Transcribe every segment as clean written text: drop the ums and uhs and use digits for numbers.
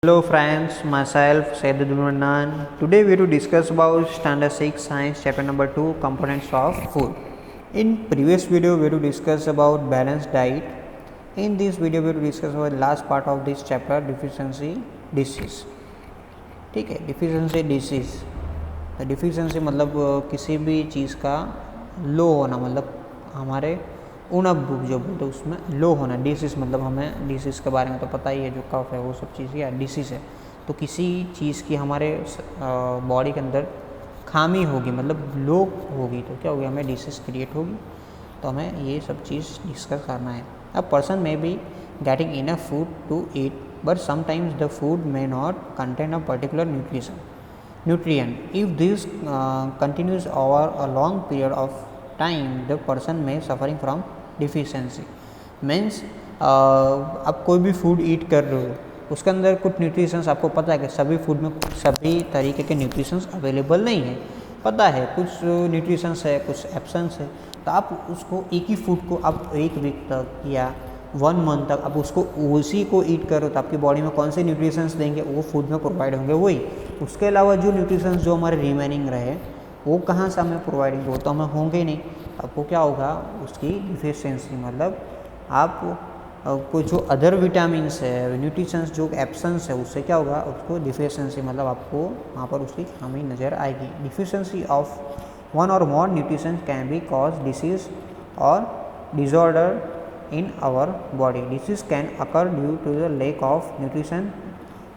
Hello friends, myself Sayyid Manan. Today we will discuss about standard 6 science chapter number 2 components of food. In previous video we will discuss about balanced diet. In this video we will discuss about the last part of this chapter, deficiency disease. ठीक है, deficiency disease. Deficiency मतलब किसी भी चीज़ का लो होना, मतलब हमारे उणप book जो बोलते हैं उसमें लो होना. डिसीज़ मतलब हमें डिसीज़ के बारे में तो पता ही है, जो कफ है वो सब चीज़ या डिसीज़ है. तो किसी चीज़ की हमारे बॉडी के अंदर खामी होगी, मतलब लो होगी, तो क्या होगी, हमें डिसीज़ क्रिएट होगी. तो हमें ये सब चीज़ डिस्कस करना है. A person may be getting enough food to eat, but sometimes the food may not contain a particular nutrient. If this continues over a long period of time, the person may suffering from deficiency. Means आप कोई भी food ईट कर रहे हो, उसके अंदर कुछ nutritions आपको पता है कि सभी फूड में सभी तरीके के न्यूट्रिशंस अवेलेबल नहीं है. पता है कुछ न्यूट्रिशंस है, कुछ एब्सेंस है. तो आप उसको एक ही फूड को आप एक वीक तक या 1 मंथ तक आप उसको उसी को ईट करो, तो आपकी बॉडी में कौन से न्यूट्रिशंस देंगे, वो फूड में प्रोवाइड होंगे वही. उसके अलावा जो न्यूट्रिशंस जो हमारे रिमेनिंग रहे वो कहाँ से हमें प्रोवाइड होंगे, वो तो हमें होंगे ही नहीं. आपको क्या होगा, उसकी डिफिशियंसी, मतलब आप को जो अदर विटामिन्स है, न्यूट्रिशंस जो एब्सेंस है, उससे क्या होगा, उसको डिफिशियंसी, मतलब आपको वहाँ पर उसकी खामी नज़र आएगी. Deficiency of one or more nutrition can be cause disease or disorder in our body. Disease can occur due to the lack of nutrition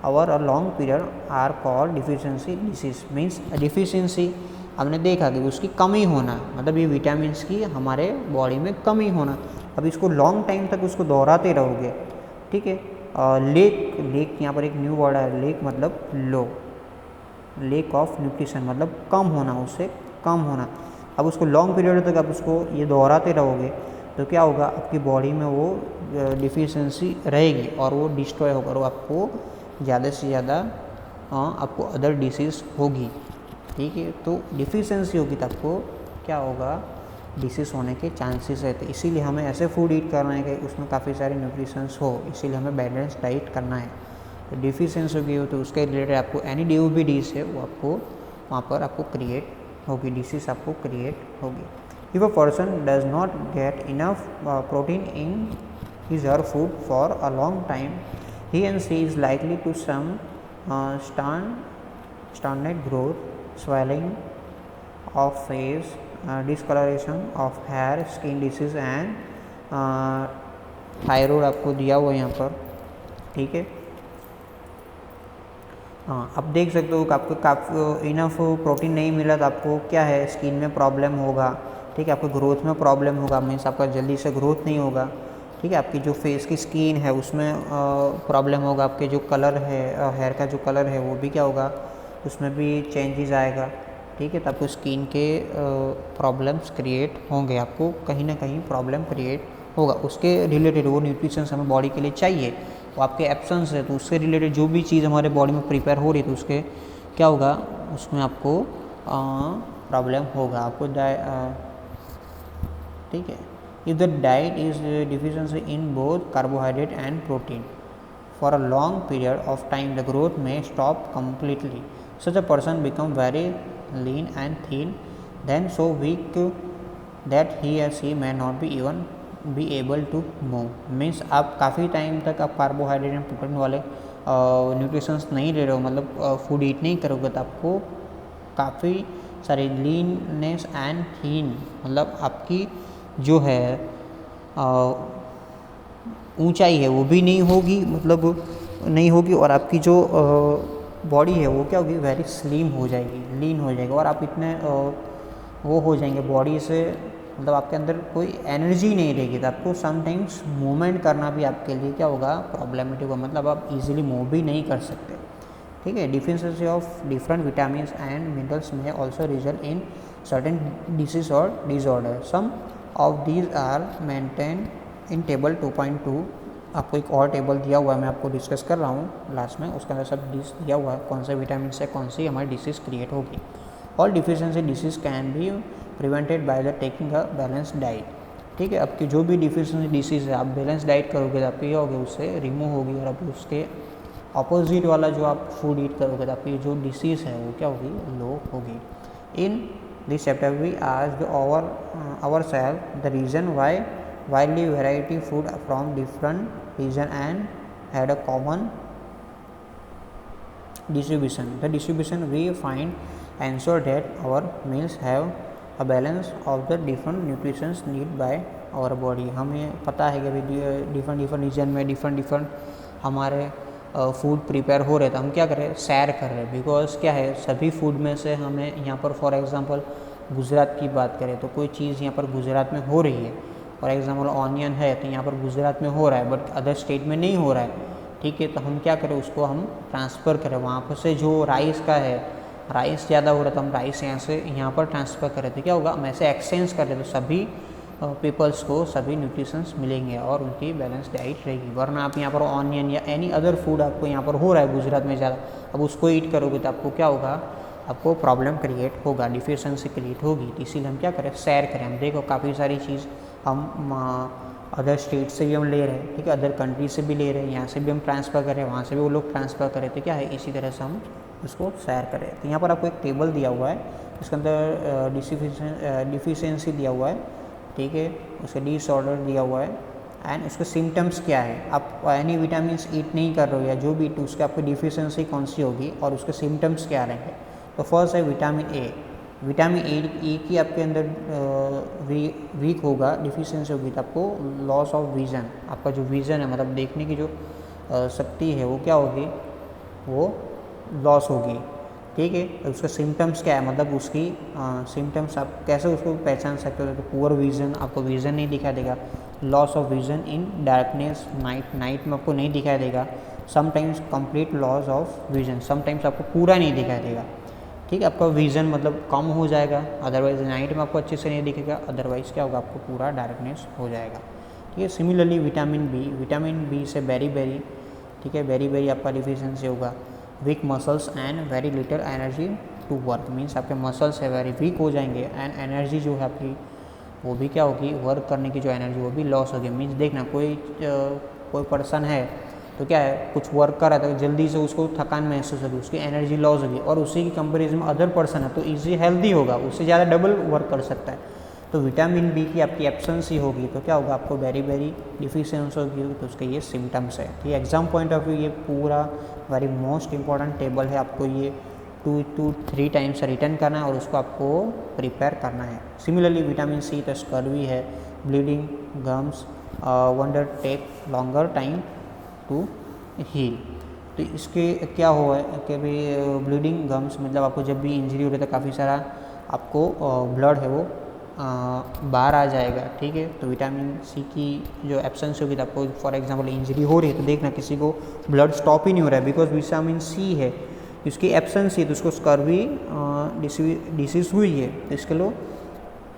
over a long period are called deficiency disease. Means deficiency हमने देखा कि उसकी कमी होना, मतलब ये vitamins की हमारे बॉडी में कमी होना. अब इसको लॉन्ग टाइम तक उसको दोहराते रहोगे, ठीक है. लेक यहाँ पर एक न्यू वर्ड है, लेक मतलब लो, लेक ऑफ न्यूट्रिशन मतलब कम होना, उससे कम होना. अब उसको लॉन्ग पीरियड तक आप उसको ये दोहराते रहोगे तो क्या होगा, आपकी बॉडी में वो डिफिशियंसी रहेगी और वो डिस्ट्रॉय होकर वो आपको ज़्यादा से ज़्यादा आपको अदर डिसीज़ होगी. ठीक है, तो डिफिशियंसी होगी तो आपको क्या होगा, डिसीज़ होने के चांसेस रहते. इसीलिए हमें ऐसे फूड ईट करना है कि उसमें काफ़ी सारे न्यूट्रिशंस हो. इसीलिए हमें बैलेंस डाइट करना है. तो डिफिशियंसी होगी हो तो उसके रिलेटेड आपको एनी ड्यू भी डिश है वो आपको वहाँ पर आपको क्रिएट होगी, डिसीज़ आपको क्रिएट होगी. If a person does not get enough protein in his or her food for a long time, he and she is likely to some stagnant growth, swelling of face, discoloration of hair, skin disease and thyroid आपको दिया हुआ है यहाँ पर. ठीक है, हाँ, आप देख सकते हो कि आपको काफ़ी इनफ प्रोटीन नहीं मिला तो आपको क्या है, स्किन में प्रॉब्लम होगा. ठीक है, आपको ग्रोथ में प्रॉब्लम होगा, मीन्स आपका जल्दी से ग्रोथ नहीं होगा. ठीक है, आपकी जो फेस की स्किन है उसमें प्रॉब्लम होगा. आपके जो कलर है, हेयर का जो कलर है वो भी क्या होगा, उसमें भी चेंजेस आएगा. ठीक है, तो आपको स्किन के प्रॉब्लम्स क्रिएट होंगे, आपको कहीं ना कहीं प्रॉब्लम क्रिएट होगा. उसके रिलेटेड वो न्यूट्रिशंस हमें बॉडी के लिए चाहिए, वो आपके एब्सेंस है, तो उससे रिलेटेड जो भी चीज़ हमारे बॉडी में प्रिपेयर हो रही है तो उसके क्या होगा, उसमें आपको प्रॉब्लम होगा आपको. ठीक है, if the diet is deficiency in both carbohydrate and protein for a long period of time, the growth may stop completely. Such a person become very lean and thin, then so weak that he or she may not be even be able to move. Means आप काफ़ी time तक आप carbohydrate and protein वाले nutritions नहीं ले रहे हो, मतलब फूड ईट नहीं करोगे तो आपको काफ़ी सारे लीननेस एंड थीन, मतलब आपकी जो है ऊंचाई है वो भी नहीं होगी, मतलब नहीं होगी, और आपकी जो बॉडी है वो क्या होगी, वेरी स्लिम हो जाएगी, लीन हो जाएगी, और आप इतने वो हो जाएंगे बॉडी से, मतलब आपके अंदर कोई एनर्जी नहीं रहेगी. तो आपको समटाइम्स मूवमेंट करना भी आपके लिए क्या होगा, प्रॉब्लमेटिक होगा, मतलब आप इजीली मूव भी नहीं कर सकते. ठीक है, deficiency of different vitamins and minerals may also result in certain disease or disorder. Some of these are mentioned in table 2.2. आपको एक और टेबल दिया हुआ है, मैं आपको डिस्कस कर रहा हूँ लास्ट में, उसके अंदर सब डिश दिया हुआ है, कौन से विटामिन से कौन सी हमारी डिसीज़ क्रिएट होगी. All deficiency disease can be prevented by the taking a balance diet. ठीक है, आपकी जो भी डिफिशियंसी डिसीज़ है आप बैलेंस डाइट करोगे तो आपकी क्या होगी, उससे रिमूव होगी और आप उसके अपोजिट वाला जो आप फूड ईट करोगे तो आपकी जो डिसीज़ है वो क्या होगी, लो होगी। In this chapter we asked ourselves the reason why widely variety food from different region and had a common distribution. The distribution we find ensure that our meals have a balance of the different nutritions need by our body. हमें पता है कि different reason में different हमारे food prepare हो रहे थे, हम क्या कर रहे हैं, सैर कर रहे हैं। बिकॉज क्या है, सभी फूड में से हमें यहाँ पर फॉर एग्जांपल गुजरात की बात करें तो कोई चीज़ यहाँ पर गुजरात में हो रही है, फॉर एग्जांपल ऑनियन है तो यहाँ पर गुजरात में हो रहा है बट अदर स्टेट में नहीं हो रहा है, ठीक है। तो हम क्या करें, उसको हम ट्रांसफ़र करें। वहाँ पर से जो राइस का है, राइस ज़्यादा हो रहा था, हम राइस यहाँ से यहाँ पर ट्रांसफ़र कर रहे थे, क्या होगा, हम ऐसे एक्सचेंज कर रहे थे, सभी पीपल्स को सभी न्यूट्रिशंस मिलेंगे और उनकी बैलेंस डाइट रहेगी। वरना आप यहाँ पर ऑनियन या एनी अदर फूड आपको यहाँ पर हो रहा है गुजरात में ज़्यादा, अब उसको ईट करोगे तो आपको क्या होगा, आपको प्रॉब्लम क्रिएट होगा, डिफिशियंसी क्रिएट होगी। तो इसीलिए हम क्या करें, सैर करें। हम देखो काफ़ी सारी चीज़ हम अदर स्टेट से भी हम ले रहे हैं, ठीक है, अदर कंट्री से भी ले रहे हैं, यहाँ से भी हम ट्रांसफ़र कर रहे हैं, वहाँ से भी वो लोग ट्रांसफ़र कर रहे थे, क्या है, इसी तरह से हम उसको सैर करें। तो यहाँ पर आपको एक टेबल दिया हुआ है, इसके अंदर डिफिशियंसी दिया हुआ है, ठीक है, उसका डिसऑर्डर दिया हुआ है एंड उसके सिम्टम्स क्या है। आप एनी विटामिन ईट नहीं कर रहे हो या जो भी, तो उसके आपको डिफिशियंसी कौन सी होगी और उसके सिम्टम्स क्या रहेंगे। तो फर्स्ट है विटामिन ए। विटामिन ए की आपके अंदर वीक होगा, डिफिशियंसी होगी तो आपको लॉस ऑफ विज़न, आपका जो विज़न है मतलब देखने की जो शक्ति है वो क्या होगी, वो लॉस होगी, ठीक है। तो उसका सिम्टम्स क्या है, मतलब उसकी सिम्टम्स आप कैसे उसको पहचान सकते हो, तो पुअर विज़न, आपको विज़न नहीं दिखाई देगा, loss of vision in darkness, night में आपको नहीं दिखाई देगा, sometimes complete loss of vision, sometimes आपको पूरा नहीं दिखाई देगा, ठीक है, आपका विज़न मतलब कम हो जाएगा, अदरवाइज नाइट में आपको अच्छे से नहीं दिखेगा, अदरवाइज क्या होगा, आपको पूरा डार्कनेस हो जाएगा, ठीक है। सिमिलरली विटामिन बी से बेरी, ठीक है, बेरी आपका डिफिशियंसी होगा। Weak muscles and very little energy to work, means आपके मसल्स है वेरी वीक हो जाएंगे एंड एनर्जी जो है आपकी वो भी क्या होगी, वर्क करने की जो एनर्जी वो भी लॉस होगी। मीन्स देखना कोई पर्सन है तो क्या है, कुछ वर्क कर रहा था तो जल्दी से उसको थकान महसूस होगी, उसकी एनर्जी लॉस होगी, और उसी की कंपेरिजन में अदर पर्सन है तो ईजी हेल्दी होगा, उससे ज़्यादा डबल वर्क कर सकता है। तो विटामिन बी की आपकी एब्सेंस ही होगी तो क्या होगा, आपको वेरी डिफिशियंस होगी, तो उसके ये सिम्टम्स है। ठीक है, एग्जाम पॉइंट ऑफ व्यू ये पूरा वेरी मोस्ट इंपॉर्टेंट टेबल है, आपको ये 2 to 3 टाइम्स रिटर्न करना है और उसको आपको प्रिपेयर करना है। सिमिलरली विटामिन सी तो स्कर्वी है, bleeding gums, wounds take longer time to heal. तो इसके क्या हुआ है कि भाई ब्लीडिंग गम्स मतलब आपको जब भी इंजरी हो रही है तो काफ़ी सारा आपको ब्लड है वो बाहर आ जाएगा, ठीक है। तो विटामिन सी की जो एब्सेंस होगी तो आपको फॉर एग्जांपल इंजरी हो रही है तो देखना किसी को ब्लड स्टॉप ही नहीं हो रहा है बिकॉज विटामिन सी है, इसकी एब्सेंस है तो उसको स्कर्वी डिसीज़ हुई है, तो इसके लिए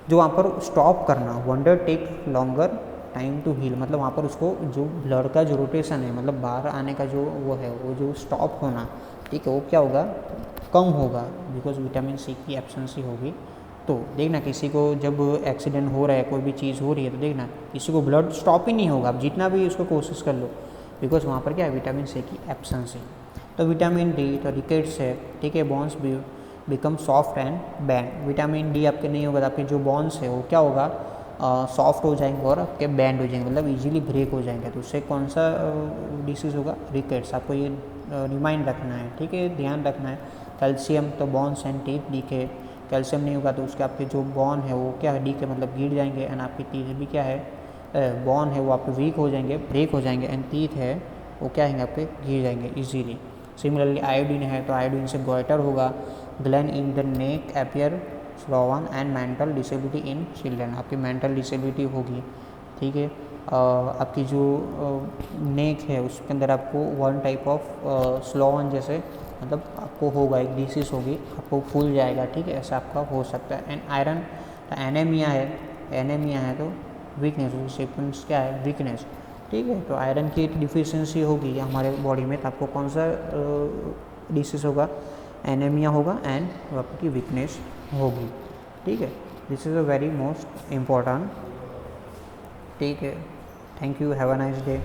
जो वहाँ पर स्टॉप करना, wounds take longer time to heal, मतलब वहाँ पर उसको जो ब्लड का जो रोटेशन है मतलब बाहर आने का जो वो है वो जो स्टॉप होना, ठीक है, वो क्या होगा, कम होगा बिकॉज विटामिन सी की एब्सेंस ही होगी। तो देखना किसी को जब एक्सीडेंट हो रहा है, कोई भी चीज़ हो रही है तो देखना किसी को ब्लड स्टॉप ही नहीं होगा, आप जितना भी उसको कोशिश कर लो बिकॉज वहाँ पर क्या है, विटामिन सी की एब्सेंस है। तो विटामिन डी तो रिकेट्स है, ठीक है, बॉन्स भी become soft and band. Vitamin D आपके नहीं होगा तो आपके जो बॉन्स है वो क्या होगा, सॉफ्ट हो जाएंगे और आपके बैंड हो जाएंगे, मतलब इजीली ब्रेक हो जाएंगे। तो उससे कौन सा डिसीज़ होगा, रिकेट्स, आपको ये रिमाइंड रखना है, ठीक है, ध्यान रखना है। कैल्शियम तो bones and teeth decay, calcium नहीं होगा तो उसके आपके जो बॉन है वो क्या है, डीके मतलब गिर जाएंगे एंड आपकी टीथ भी क्या है, बॉन है वो आपके वीक हो जाएंगे, ब्रेक हो जाएंगे एंड टीथ है वो क्या है आपके गिर जाएंगे ईजीली। सिमिलरली आयोडीन है तो आयोडीन से गोइटर होगा, gland in the neck appear Sloan and mental disability in children, आपकी मेंटल डिसेबिलिटी होगी, ठीक है। आपकी जो नेक है उसके अंदर आपको वन टाइप ऑफ स्लोवन जैसे मतलब आपको होगा, एक डिसीज़ होगी, आपको फूल जाएगा, ठीक है, ऐसा आपका हो सकता है। एंड आयरन तो एनीमिया है तो वीकनेस, सिम्पटम्स क्या है, वीकनेस, ठीक है। तो आयरन की डिफिशियंसी होगी हमारे बॉडी में तो आपको कौन सा डिसीज़ होगा, एनीमिया होगा एंड आपकी वीकनेस होगी, ठीक है। This is a very most important, ठीक है। Thank you, have a nice day.